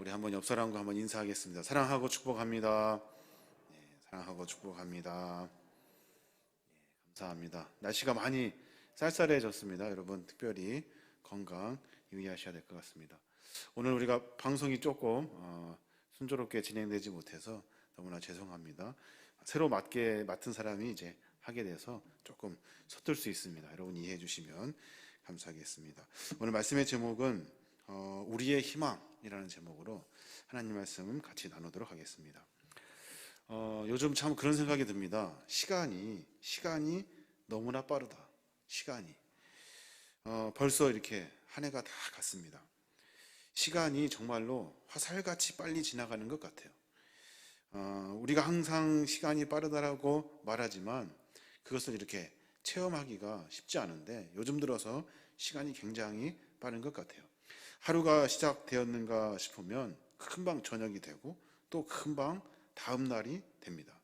우리 한번 옆 사람과 한번 인사하겠습니다. 사랑하고 축복합니다. 사랑하고 축복합니다. 감사합니다. 날씨가 많이 쌀쌀해졌습니다. 여러분 특별히 건강 유의하셔야 될 것 같습니다. 오늘 우리가 방송이 조금 순조롭게 진행되지 못해서 너무나 죄송합니다. 새로 맡은 사람이 이제 하게 돼서 조금 서툴 수 있습니다. 여러분 이해해 주시면 감사하겠습니다. 오늘 말씀의 제목은 우리의 희망이라는 제목으로 하나님 말씀 같이 나누도록 하겠습니다. 요즘 참 그런 생각이 듭니다. 시간이 너무나 빠르다. 시간이 벌써 이렇게 한 해가 다 갔습니다. 시간이 정말로 화살같이 빨리 지나가는 것 같아요. 우리가 항상 시간이 빠르다라고 말하지만 그것을 이렇게 체험하기가 쉽지 않은데 요즘 들어서 시간이 굉장히 빠른 것 같아요. 하루가 시작되었는가 싶으면 금방 저녁이 되고 또 금방 다음 날이 됩니다.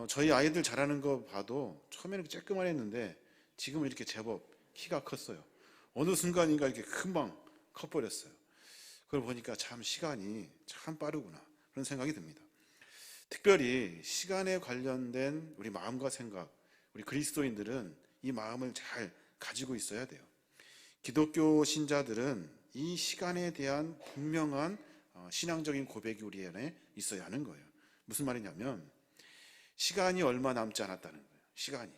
저희 아이들 자라는 거 봐도 처음에는 쬐끄만 했는데 지금은 이렇게 제법 키가 컸어요. 어느 순간인가 이렇게 금방 커버렸어요. 그걸 보니까 참 시간이 참 빠르구나 그런 생각이 듭니다. 특별히 시간에 관련된 우리 마음과 생각, 우리 그리스도인들은 이 마음을 잘 가지고 있어야 돼요. 기독교 신자들은 이 시간에 대한 분명한 신앙적인 고백이 우리 안에 있어야 하는 거예요. 무슨 말이냐면 시간이 얼마 남지 않았다는 거예요.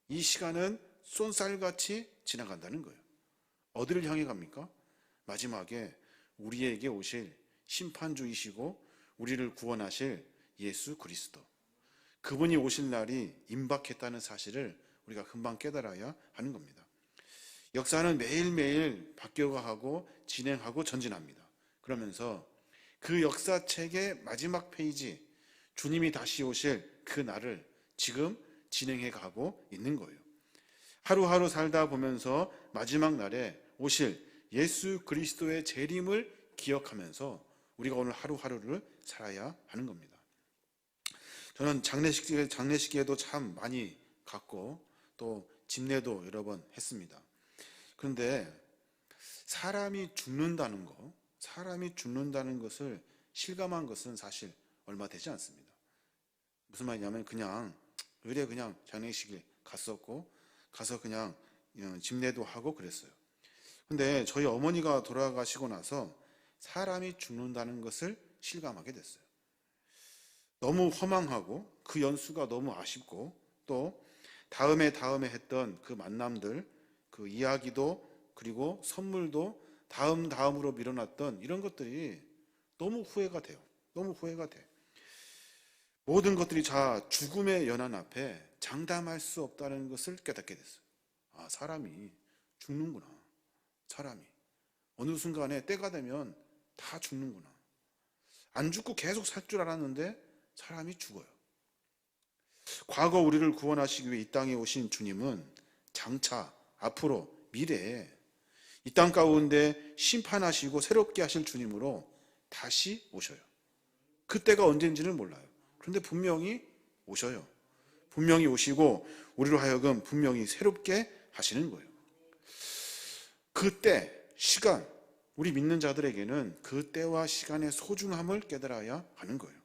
이 시간은 쏜살같이 지나간다는 거예요. 어디를 향해 갑니까? 마지막에 우리에게 오실 심판주이시고 우리를 구원하실 예수 그리스도, 그분이 오실 날이 임박했다는 사실을 우리가 금방 깨달아야 하는 겁니다. 역사는 매일매일 바뀌어가고 진행하고 전진합니다. 그러면서 그 역사책의 마지막 페이지, 주님이 다시 오실 그 날을 지금 진행해 가고 있는 거예요. 하루하루 살다 보면서 마지막 날에 오실 예수 그리스도의 재림을 기억하면서 우리가 오늘 하루하루를 살아야 하는 겁니다. 저는 장례식에도 참 많이 갔고 또 집례도 여러 번 했습니다. 그런데 사람이 죽는다는 것을 실감한 것은 사실 얼마 되지 않습니다. 무슨 말이냐면 그냥 장례식에 갔었고 가서 그냥 집례도 하고 그랬어요. 근데 저희 어머니가 돌아가시고 나서 사람이 죽는다는 것을 실감하게 됐어요. 너무 허망하고 그 연수가 너무 아쉽고 또 다음에 했던 그 만남들, 그 이야기도 그리고 선물도 다음으로 밀어놨던 이런 것들이 너무 후회가 돼요. 모든 것들이 다 죽음의 연한 앞에 장담할 수 없다는 것을 깨닫게 됐어요. 사람이 죽는구나. 사람이 어느 순간에 때가 되면 다 죽는구나. 안 죽고 계속 살 줄 알았는데 사람이 죽어요. 과거 우리를 구원하시기 위해 이 땅에 오신 주님은 장차 앞으로 미래에 이 땅 가운데 심판하시고 새롭게 하실 주님으로 다시 오셔요. 그때가 언젠지는 몰라요. 그런데 분명히 오셔요. 분명히 오시고 우리로 하여금 분명히 새롭게 하시는 거예요. 그때 시간, 우리 믿는 자들에게는 그 때와 시간의 소중함을 깨달아야 하는 거예요.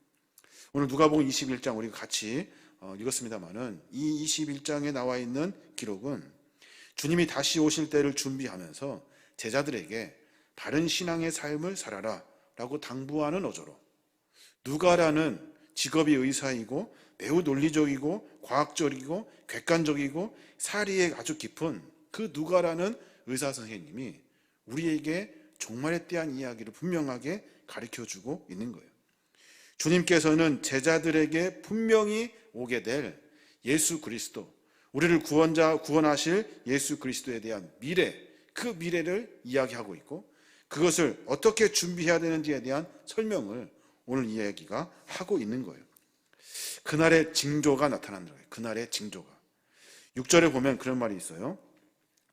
오늘 누가복음 21장 우리가 같이 읽었습니다마는 이 21장에 나와 있는 기록은 주님이 다시 오실 때를 준비하면서 제자들에게 바른 신앙의 삶을 살아라 라고 당부하는 어조로 누가라는 직업이 의사이고 매우 논리적이고 과학적이고 객관적이고 사리에 아주 깊은 그 누가라는 의사 선생님이 우리에게 종말에 대한 이야기를 분명하게 가르쳐주고 있는 거예요. 주님께서는 제자들에게 분명히 오게 될 예수 그리스도, 우리를 구원하실 예수 그리스도에 대한 미래, 그 미래를 이야기하고 있고 그것을 어떻게 준비해야 되는지에 대한 설명을 오늘 이야기가 하고 있는 거예요. 그날의 징조가 나타난다. 그날의 징조가. 6절에 보면 그런 말이 있어요.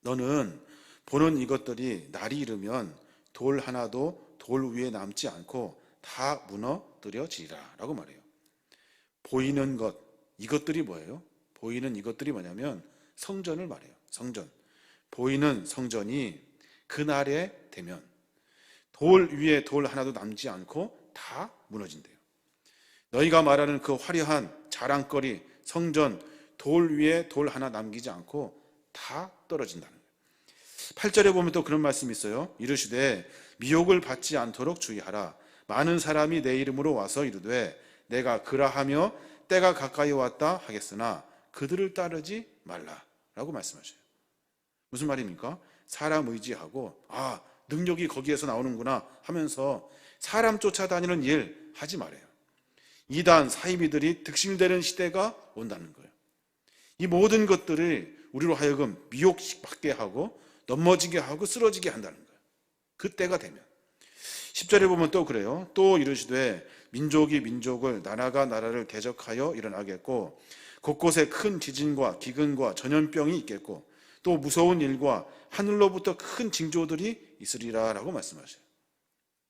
너는 보는 이것들이 날이 이르면 돌 하나도 돌 위에 남지 않고 다 무너뜨려지리라 라고 말해요. 보이는 것, 이것들이 뭐예요? 보이는 이것들이 뭐냐면 성전을 말해요. 성전. 보이는 성전이 그날에 되면 돌 위에 돌 하나도 남지 않고 다 무너진대요. 너희가 말하는 그 화려한 자랑거리 성전 돌 위에 돌 하나 남기지 않고 다 떨어진다는 거예요. 8절에 보면 또 그런 말씀이 있어요. 이르시되 미혹을 받지 않도록 주의하라. 많은 사람이 내 이름으로 와서 이르되 내가 그라하며 때가 가까이 왔다 하겠으나 그들을 따르지 말라라고 말씀하셔요. 무슨 말입니까? 사람 의지하고 능력이 거기에서 나오는구나 하면서 사람 쫓아다니는 일 하지 말아요. 이단 사이비들이 득실되는 시대가 온다는 거예요. 이 모든 것들이 우리로 하여금 미혹받게 하고 넘어지게 하고 쓰러지게 한다는 거예요. 그때가 되면 10절에 보면 또 그래요. 또 이르시되 민족이 민족을 나라가 나라를 대적하여 일어나겠고 곳곳에 큰 지진과 기근과 전염병이 있겠고 또 무서운 일과 하늘로부터 큰 징조들이 있으리라 라고 말씀하셔요.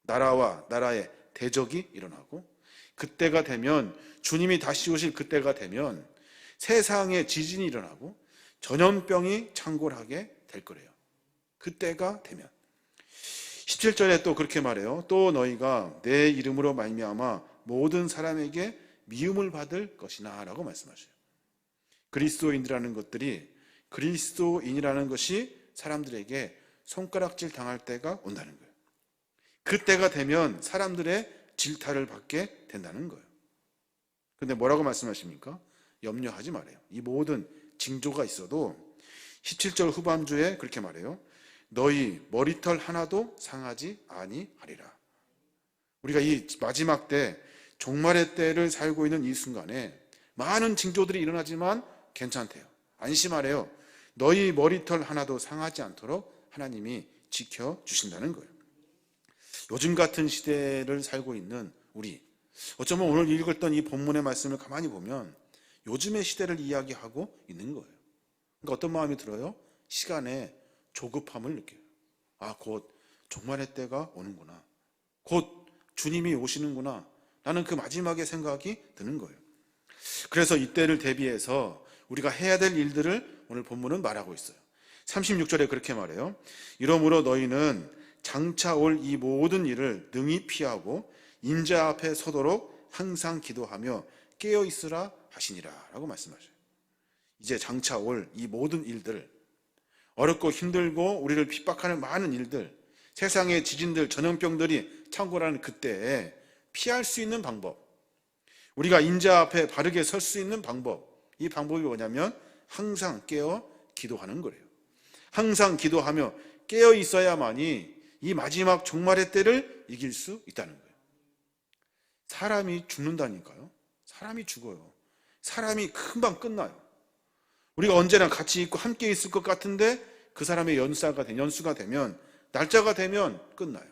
나라와 나라의 대적이 일어나고 그때가 되면 주님이 다시 오실 그때가 되면 세상에 지진이 일어나고 전염병이 창궐하게 될 거래요. 그때가 되면 17절에 또 그렇게 말해요. 또 너희가 내 이름으로 말미암아 모든 사람에게 미움을 받을 것이나 라고 말씀하셔요. 그리스도인이라는 것이 사람들에게 손가락질 당할 때가 온다는 거예요. 그때가 되면 사람들의 질타를 받게 된다는 거예요. 그런데 뭐라고 말씀하십니까? 염려하지 말아요. 이 모든 징조가 있어도 17절 후반주에 그렇게 말해요. 너희 머리털 하나도 상하지 아니하리라. 우리가 이 마지막 때 종말의 때를 살고 있는 이 순간에 많은 징조들이 일어나지만 괜찮대요. 안심하래요. 너희 머리털 하나도 상하지 않도록 하나님이 지켜주신다는 거예요. 요즘 같은 시대를 살고 있는 우리, 어쩌면 오늘 읽었던 이 본문의 말씀을 가만히 보면 요즘의 시대를 이야기하고 있는 거예요. 그러니까 어떤 마음이 들어요? 시간에 조급함을 느껴요. 곧 종말의 때가 오는구나. 곧 주님이 오시는구나. 라는 그 마지막의 생각이 드는 거예요. 그래서 이때를 대비해서 우리가 해야 될 일들을 오늘 본문은 말하고 있어요. 36절에 그렇게 말해요. 이러므로 너희는 장차 올 이 모든 일을 능히 피하고 인자 앞에 서도록 항상 기도하며 깨어 있으라 하시니라 라고 말씀하셔요. 이제 장차 올 이 모든 일들, 어렵고 힘들고 우리를 핍박하는 많은 일들, 세상의 지진들, 전염병들이 창궐하는 그때에 피할 수 있는 방법, 우리가 인자 앞에 바르게 설 수 있는 방법, 이 방법이 뭐냐면 항상 깨어 기도하는 거예요. 항상 기도하며 깨어 있어야만이 이 마지막 종말의 때를 이길 수 있다는 거예요. 사람이 죽는다니까요. 사람이 죽어요. 사람이 금방 끝나요. 우리가 언제나 같이 있고 함께 있을 것 같은데 그 사람의 연수가 되면, 날짜가 되면 끝나요.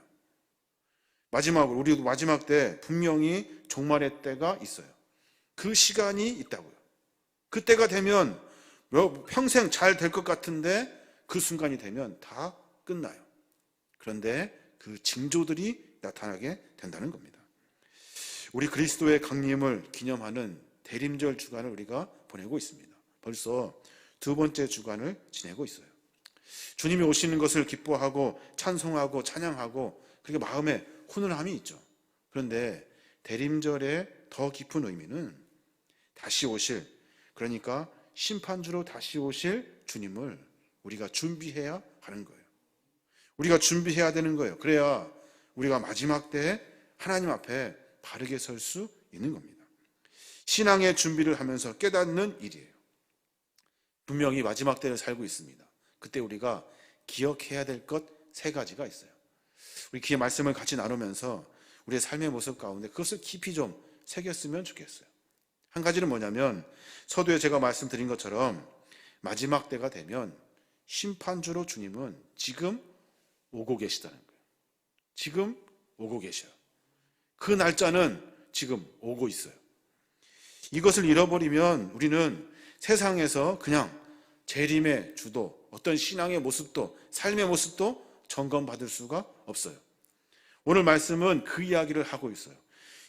마지막으로 우리도 마지막 때 분명히 종말의 때가 있어요. 그 시간이 있다고요. 그때가 되면 평생 잘 될 것 같은데 그 순간이 되면 다 끝나요. 그런데 그 징조들이 나타나게 된다는 겁니다. 우리 그리스도의 강림을 기념하는 대림절 주간을 우리가 보내고 있습니다. 벌써 두 번째 주간을 지내고 있어요. 주님이 오시는 것을 기뻐하고 찬송하고 찬양하고 그렇게 마음에 훈훈함이 있죠. 그런데 대림절의 더 깊은 의미는 다시 오실, 그러니까 심판주로 다시 오실 주님을 우리가 준비해야 하는 거예요. 우리가 준비해야 되는 거예요. 그래야 우리가 마지막 때에 하나님 앞에 바르게 설 수 있는 겁니다. 신앙의 준비를 하면서 깨닫는 일이에요. 분명히 마지막 때를 살고 있습니다. 그때 우리가 기억해야 될 것 3가지가 있어요. 우리 귀의 말씀을 같이 나누면서 우리의 삶의 모습 가운데 그것을 깊이 좀 새겼으면 좋겠어요. 한 가지는 뭐냐면 서두에 제가 말씀드린 것처럼 마지막 때가 되면 심판주로 주님은 지금 오고 계시다는 거예요. 지금 오고 계셔요. 그 날짜는 지금 오고 있어요. 이것을 잃어버리면 우리는 세상에서 그냥 재림의 주도, 어떤 신앙의 모습도, 삶의 모습도 점검받을 수가 없어요. 오늘 말씀은 그 이야기를 하고 있어요.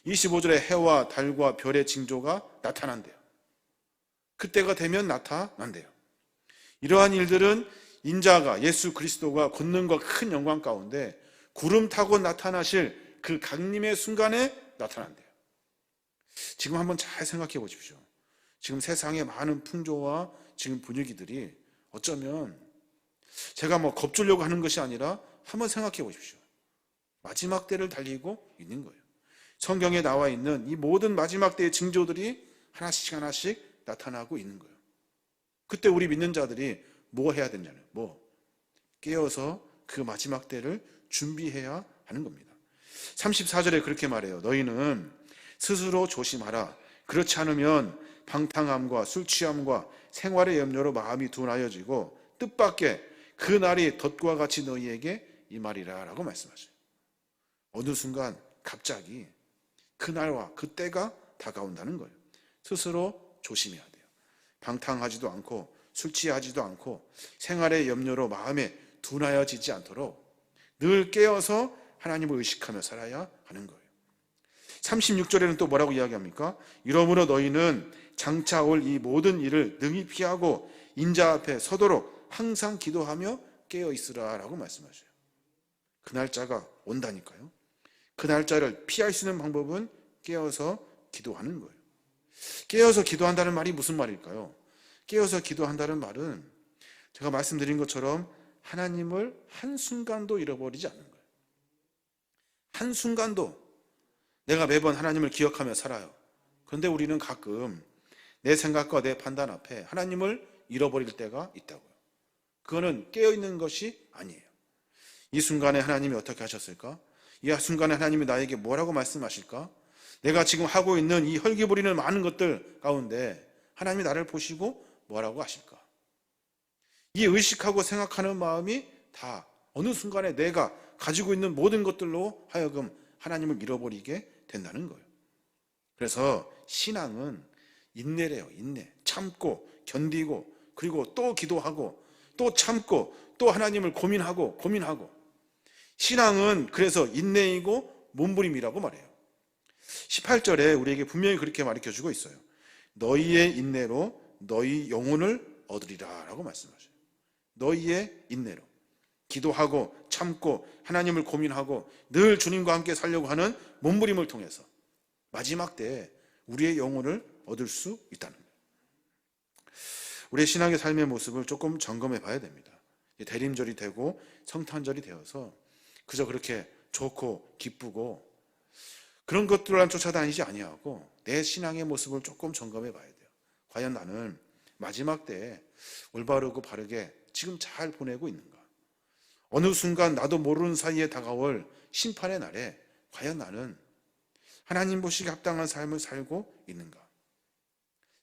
25절에 해와 달과 별의 징조가 나타난대요. 그때가 되면 나타난대요. 이러한 일들은 인자가, 예수 그리스도가 권능과 큰 영광 가운데 구름 타고 나타나실 그 강림의 순간에 나타난대요. 지금 한번 잘 생각해 보십시오. 지금 세상의 많은 풍조와 지금 분위기들이 어쩌면 제가 뭐 겁주려고 하는 것이 아니라 한번 생각해 보십시오. 마지막 때를 달리고 있는 거예요. 성경에 나와 있는 이 모든 마지막 때의 징조들이 하나씩 하나씩 나타나고 있는 거예요. 그때 우리 믿는 자들이 뭐 해야 되냐면 깨어서 그 마지막 때를 준비해야 하는 겁니다. 34절에 그렇게 말해요. 너희는 스스로 조심하라. 그렇지 않으면 방탕함과 술 취함과 생활의 염려로 마음이 둔하여지고 뜻밖의 그 날이 덫과 같이 너희에게 임하리라 라고 말씀하셔요. 어느 순간 갑자기 그 날과 그 때가 다가온다는 거예요. 스스로 조심해야 돼요. 방탕하지도 않고 술 취하지도 않고 생활의 염려로 마음에 둔하여지지 않도록 늘 깨어서 하나님을 의식하며 살아야 하는 거예요. 36절에는 또 뭐라고 이야기합니까? 이러므로 너희는 장차 올 이 모든 일을 능히 피하고 인자 앞에 서도록 항상 기도하며 깨어 있으라 라고 말씀하셔요. 그 날짜가 온다니까요. 그 날짜를 피할 수 있는 방법은 깨어서 기도하는 거예요. 깨어서 기도한다는 말이 무슨 말일까요? 깨어서 기도한다는 말은 제가 말씀드린 것처럼 하나님을 한순간도 잃어버리지 않는 거예요. 한순간도 내가 매번 하나님을 기억하며 살아요. 그런데 우리는 가끔 내 생각과 내 판단 앞에 하나님을 잃어버릴 때가 있다고요. 그거는 깨어있는 것이 아니에요. 이 순간에 하나님이 어떻게 하셨을까? 이 순간에 하나님이 나에게 뭐라고 말씀하실까? 내가 지금 하고 있는 이 헐기부리는 많은 것들 가운데 하나님이 나를 보시고 뭐라고 하실까? 이 의식하고 생각하는 마음이 다 어느 순간에 내가 가지고 있는 모든 것들로 하여금 하나님을 잃어버리게 된다는 거예요. 그래서 신앙은 인내래요. 인내. 참고 견디고 그리고 또 기도하고 또 참고 또 하나님을 고민하고 신앙은 그래서 인내이고 몸부림이라고 말해요. 18절에 우리에게 분명히 그렇게 가르쳐주고 있어요. 너희의 인내로 너희 영혼을 얻으리라 라고 말씀하셔요. 너희의 인내로 기도하고 참고 하나님을 고민하고 늘 주님과 함께 살려고 하는 몸부림을 통해서 마지막 때에 우리의 영혼을 얻을 수 있다는 거예요. 우리의 신앙의 삶의 모습을 조금 점검해 봐야 됩니다. 대림절이 되고 성탄절이 되어서 그저 그렇게 좋고 기쁘고 그런 것들만 쫓아다니지 아니하고 내 신앙의 모습을 조금 점검해 봐야 돼요. 과연 나는 마지막 때에 올바르고 바르게 지금 잘 보내고 있는가? 어느 순간 나도 모르는 사이에 다가올 심판의 날에 과연 나는 하나님 보시기에 합당한 삶을 살고 있는가?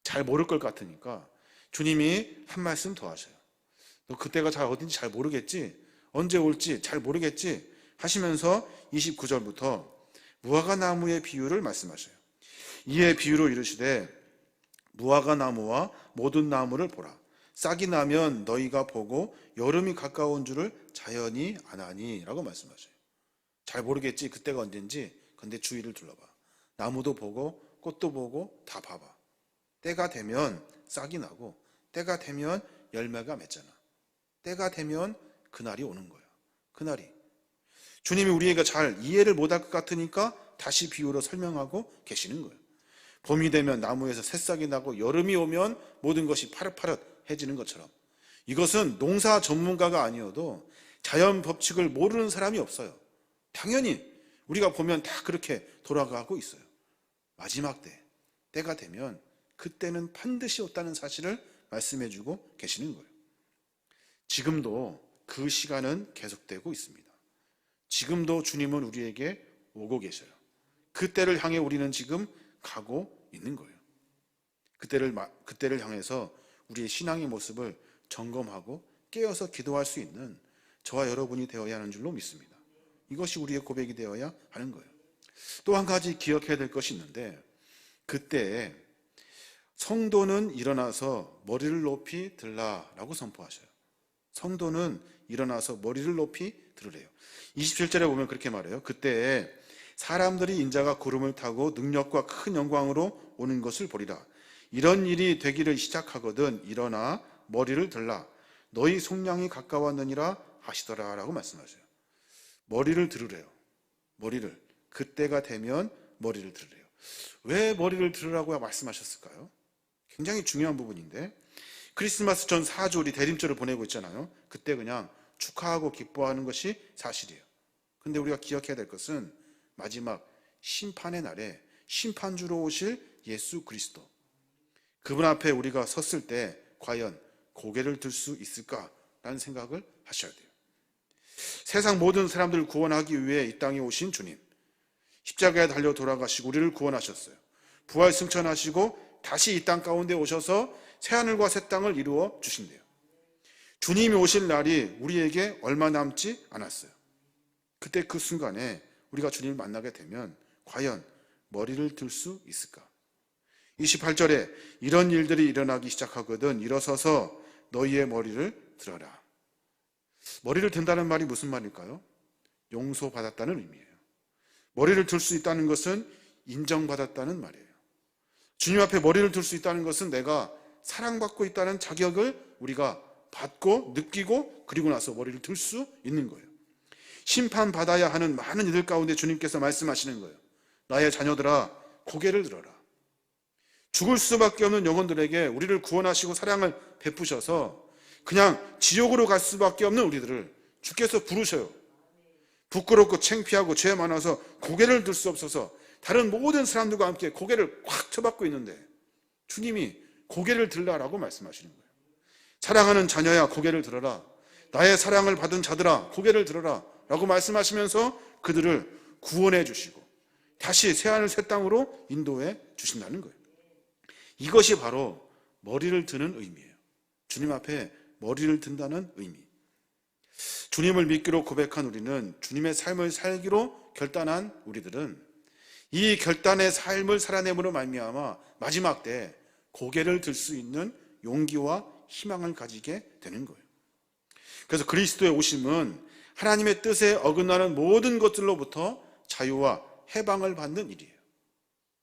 잘 모를 것 같으니까 주님이 한 말씀 더 하셔요. 너 그때가 잘 어딘지 잘 모르겠지? 언제 올지 잘 모르겠지? 하시면서 29절부터 무화과 나무의 비유를 말씀하셔요. 이에 비유로 이르시되 무화과 나무와 모든 나무를 보라. 싹이 나면 너희가 보고 여름이 가까운 줄을 자연히 아나니 라고 말씀하셔요. 잘 모르겠지 그때가 언젠지. 근데 주위를 둘러봐. 나무도 보고 꽃도 보고 다 봐봐. 때가 되면 싹이 나고 때가 되면 열매가 맺잖아. 때가 되면 그날이 오는 거야. 그날이. 주님이 우리에게 잘 이해를 못할 것 같으니까 다시 비유로 설명하고 계시는 거예요. 봄이 되면 나무에서 새싹이 나고 여름이 오면 모든 것이 파릇파릇해지는 것처럼 이것은 농사 전문가가 아니어도 자연 법칙을 모르는 사람이 없어요. 당연히 우리가 보면 다 그렇게 돌아가고 있어요. 마지막 때가 되면 그때는 반드시 없다는 사실을 말씀해주고 계시는 거예요. 지금도 그 시간은 계속되고 있습니다. 지금도 주님은 우리에게 오고 계셔요. 그때를 향해 우리는 지금 가고 있는 거예요. 그때를 향해서 우리의 신앙의 모습을 점검하고 깨어서 기도할 수 있는 저와 여러분이 되어야 하는 줄로 믿습니다. 이것이 우리의 고백이 되어야 하는 거예요. 또 한 가지 기억해야 될 것이 있는데 그때 성도는 일어나서 머리를 높이 들라라고 선포하셔요. 성도는 일어나서 머리를 높이 들으래요. 27절에 보면 그렇게 말해요. 그때 사람들이 인자가 구름을 타고 능력과 큰 영광으로 오는 것을 보리라. 이런 일이 되기를 시작하거든 일어나 머리를 들라. 너희 속량이 가까웠느니라 하시더라 라고 말씀하셔요. 머리를 들으래요. 머리를. 그때가 되면 머리를 들으래요. 왜 머리를 들으라고 말씀하셨을까요? 굉장히 중요한 부분인데, 크리스마스 전 4주 우리 대림절을 보내고 있잖아요. 그때 그냥 축하하고 기뻐하는 것이 사실이에요. 근데 우리가 기억해야 될 것은 마지막 심판의 날에 심판주로 오실 예수 그리스도, 그분 앞에 우리가 섰을 때 과연 고개를 들 수 있을까라는 생각을 하셔야 돼요. 세상 모든 사람들을 구원하기 위해 이 땅에 오신 주님, 십자가에 달려 돌아가시고 우리를 구원하셨어요. 부활 승천하시고 다시 이 땅 가운데 오셔서 새하늘과 새 땅을 이루어 주신대요. 주님이 오실 날이 우리에게 얼마 남지 않았어요. 그때 그 순간에 우리가 주님을 만나게 되면 과연 머리를 들 수 있을까? 28절에 이런 일들이 일어나기 시작하거든 일어서서 너희의 머리를 들어라. 머리를 든다는 말이 무슨 말일까요? 용서받았다는 의미예요. 머리를 들 수 있다는 것은 인정받았다는 말이에요. 주님 앞에 머리를 들 수 있다는 것은 내가 사랑받고 있다는 자격을 우리가 받고 느끼고 그리고 나서 머리를 들 수 있는 거예요. 심판받아야 하는 많은 이들 가운데 주님께서 말씀하시는 거예요. 나의 자녀들아, 고개를 들어라. 죽을 수밖에 없는 영혼들에게 우리를 구원하시고 사랑을 베푸셔서 그냥 지옥으로 갈 수밖에 없는 우리들을 주께서 부르셔요. 부끄럽고 창피하고 죄 많아서 고개를 들 수 없어서 다른 모든 사람들과 함께 고개를 꽉 쳐박고 있는데 주님이 고개를 들라라고 말씀하시는 거예요. 사랑하는 자녀야, 고개를 들어라. 나의 사랑을 받은 자들아, 고개를 들어라 라고 말씀하시면서 그들을 구원해 주시고 다시 새하늘 새 땅으로 인도해 주신다는 거예요. 이것이 바로 머리를 드는 의미예요. 주님 앞에 머리를 든다는 의미. 주님을 믿기로 고백한 우리는, 주님의 삶을 살기로 결단한 우리들은 이 결단의 삶을 살아내므로 말미암아 마지막 때 고개를 들 수 있는 용기와 희망을 가지게 되는 거예요. 그래서 그리스도의 오심은 하나님의 뜻에 어긋나는 모든 것들로부터 자유와 해방을 받는 일이에요.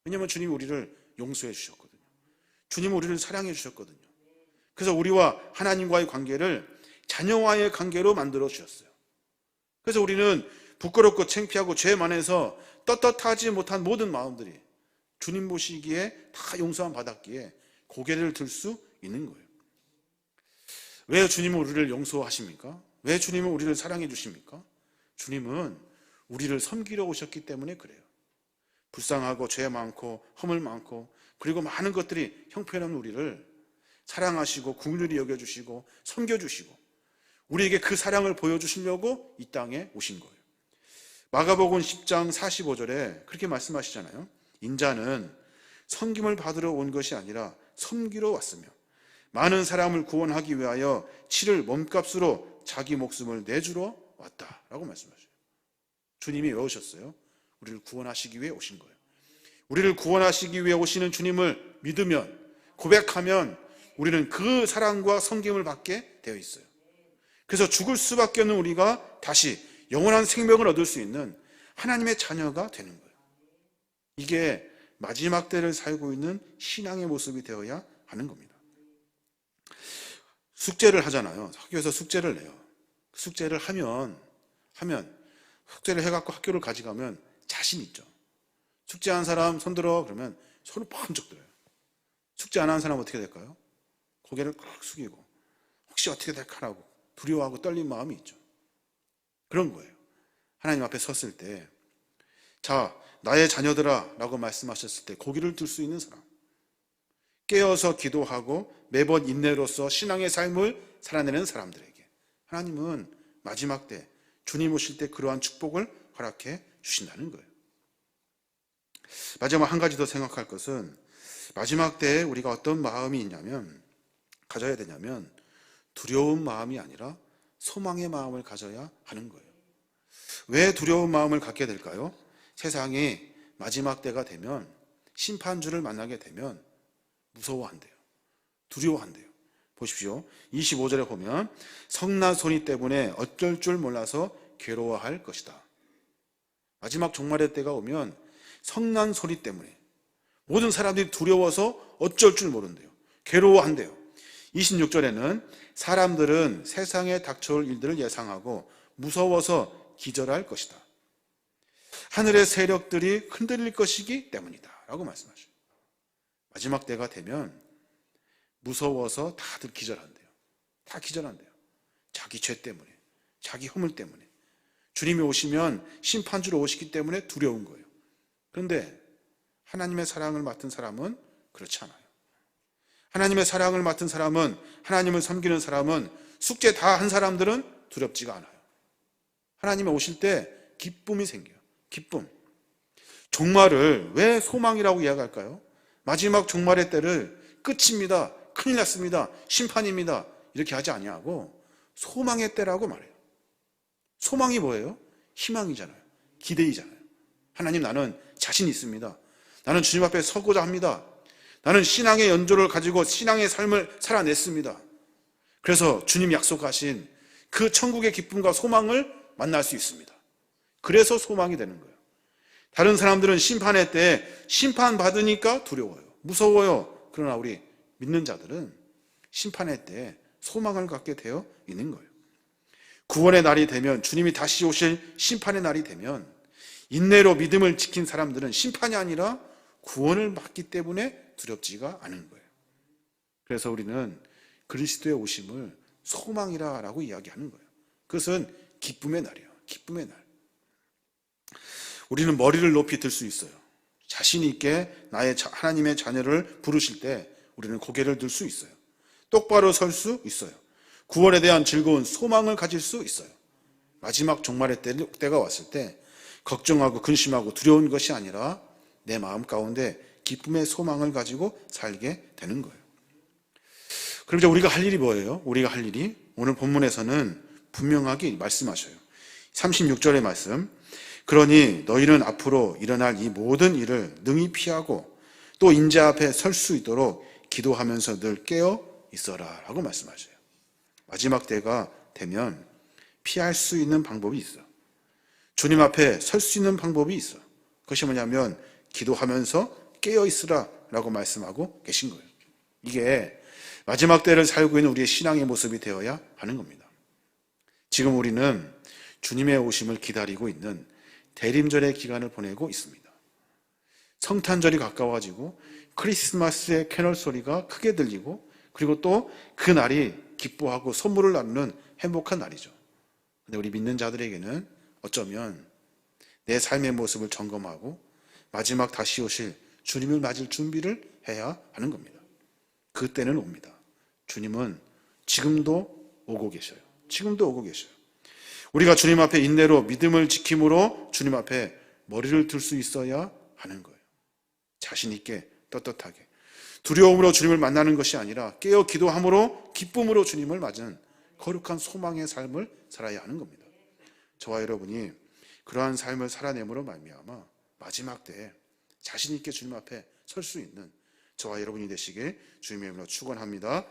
왜냐하면 주님이 우리를 용서해 주셨거든요. 주님은 우리를 사랑해 주셨거든요. 그래서 우리와 하나님과의 관계를 자녀와의 관계로 만들어 주셨어요. 그래서 우리는 부끄럽고 창피하고 죄 많아서 떳떳하지 못한 모든 마음들이 주님 보시기에 다 용서함 받았기에 고개를 들 수 있는 거예요. 왜 주님은 우리를 용서하십니까? 왜 주님은 우리를 사랑해 주십니까? 주님은 우리를 섬기러 오셨기 때문에 그래요. 불쌍하고 죄 많고 허물 많고 그리고 많은 것들이 형편없는 우리를 사랑하시고 긍휼히 여겨주시고 섬겨주시고 우리에게 그 사랑을 보여주시려고 이 땅에 오신 거예요. 마가복음 10장 45절에 그렇게 말씀하시잖아요. 인자는 섬김을 받으러 온 것이 아니라 섬기러 왔으며 많은 사람을 구원하기 위하여 치를 몸값으로 자기 목숨을 내주러 왔다라고 말씀하셔요. 주님이 왜 오셨어요? 우리를 구원하시기 위해 오신 거예요. 우리를 구원하시기 위해 오시는 주님을 믿으면, 고백하면 우리는 그 사랑과 섬김을 받게 되어 있어요. 그래서 죽을 수밖에 없는 우리가 다시 영원한 생명을 얻을 수 있는 하나님의 자녀가 되는 거예요. 이게 마지막 때를 살고 있는 신앙의 모습이 되어야 하는 겁니다. 숙제를 하잖아요. 학교에서 숙제를 내요. 숙제를 하면 숙제를 해갖고 학교를 가져가면 자신 있죠. 숙제한 사람 손들어 그러면 손을 번쩍 들어요. 숙제 안 한 사람 어떻게 될까요? 고개를 꽉 숙이고 혹시 어떻게 될까라고 두려워하고 떨린 마음이 있죠. 그런 거예요. 하나님 앞에 섰을 때, 자, 나의 자녀들아 라고 말씀하셨을 때 고개를 들 수 있는 사람, 깨어서 기도하고 매번 인내로서 신앙의 삶을 살아내는 사람들에게 하나님은 마지막 때 주님 오실 때 그러한 축복을 허락해 주신다는 거예요. 마지막 한 가지 더 생각할 것은, 마지막 때에 우리가 어떤 마음이 가져야 되냐면 두려운 마음이 아니라 소망의 마음을 가져야 하는 거예요. 왜 두려운 마음을 갖게 될까요? 세상이 마지막 때가 되면, 심판주를 만나게 되면 무서워한대요. 두려워한대요. 보십시오. 25절에 보면 성난 소리 때문에 어쩔 줄 몰라서 괴로워할 것이다. 마지막 종말의 때가 오면 성난 소리 때문에 모든 사람들이 두려워서 어쩔 줄 모른대요. 괴로워한대요. 26절에는 사람들은 세상에 닥쳐올 일들을 예상하고 무서워서 기절할 것이다. 하늘의 세력들이 흔들릴 것이기 때문이다 라고 말씀하셔요. 마지막 때가 되면 무서워서 다들 기절한대요. 다 기절한대요. 자기 죄 때문에, 자기 허물 때문에. 주님이 오시면 심판주로 오시기 때문에 두려운 거예요. 그런데 하나님의 사랑을 맡은 사람은 그렇지 않아요. 하나님의 사랑을 맡은 사람은, 하나님을 섬기는 사람은, 숙제 다 한 사람들은 두렵지가 않아요. 하나님이 오실 때 기쁨이 생겨요. 기쁨. 종말을 왜 소망이라고 이야기할까요? 마지막 종말의 때를 끝입니다, 큰일 났습니다, 심판입니다 이렇게 하지 아니하고 소망의 때라고 말해요. 소망이 뭐예요? 희망이잖아요. 기대이잖아요. 하나님, 나는 자신 있습니다. 나는 주님 앞에 서고자 합니다. 나는 신앙의 연조를 가지고 신앙의 삶을 살아냈습니다. 그래서 주님 약속하신 그 천국의 기쁨과 소망을 만날 수 있습니다. 그래서 소망이 되는 거예요. 다른 사람들은 심판의 때 심판받으니까 두려워요, 무서워요. 그러나 우리 믿는 자들은 심판의 때 소망을 갖게 되어 있는 거예요. 구원의 날이 되면, 주님이 다시 오실 심판의 날이 되면 인내로 믿음을 지킨 사람들은 심판이 아니라 구원을 받기 때문에 두렵지가 않은 거예요. 그래서 우리는 그리스도의 오심을 소망이라고 이야기하는 거예요. 그것은 기쁨의 날이에요. 기쁨의 날. 우리는 머리를 높이 들 수 있어요. 자신 있게 하나님의 자녀를 부르실 때 우리는 고개를 들 수 있어요. 똑바로 설 수 있어요. 구원에 대한 즐거운 소망을 가질 수 있어요. 마지막 종말의 때가 왔을 때 걱정하고 근심하고 두려운 것이 아니라 내 마음 가운데 기쁨의 소망을 가지고 살게 되는 거예요. 그럼 이제 우리가 할 일이 뭐예요? 우리가 할 일이 오늘 본문에서는 분명하게 말씀하셔요. 36절의 말씀. 그러니 너희는 앞으로 일어날 이 모든 일을 능히 피하고 또 인자 앞에 설 수 있도록 기도하면서 늘 깨어 있어라 라고 말씀하셔요. 마지막 때가 되면 피할 수 있는 방법이 있어. 주님 앞에 설 수 있는 방법이 있어. 그것이 뭐냐면 기도하면서 깨어 있으라 라고 말씀하고 계신 거예요. 이게 마지막 때를 살고 있는 우리의 신앙의 모습이 되어야 하는 겁니다. 지금 우리는 주님의 오심을 기다리고 있는 대림절의 기간을 보내고 있습니다. 성탄절이 가까워지고 크리스마스의 캐럴 소리가 크게 들리고, 그리고 또 그 날이 기뻐하고 선물을 나누는 행복한 날이죠. 근데 우리 믿는 자들에게는 어쩌면 내 삶의 모습을 점검하고 마지막 다시 오실 주님을 맞을 준비를 해야 하는 겁니다. 그때는 옵니다. 주님은 지금도 오고 계셔요. 지금도 오고 계셔요. 우리가 주님 앞에 인내로 믿음을 지킴으로 주님 앞에 머리를 들 수 있어야 하는 거예요. 자신 있게, 떳떳하게. 두려움으로 주님을 만나는 것이 아니라 깨어 기도함으로 기쁨으로 주님을 맞은 거룩한 소망의 삶을 살아야 하는 겁니다. 저와 여러분이 그러한 삶을 살아내므로 말미암아 마지막 때에 자신 있게 주님 앞에 설 수 있는 저와 여러분이 되시길 주님의 이름으로 축원합니다.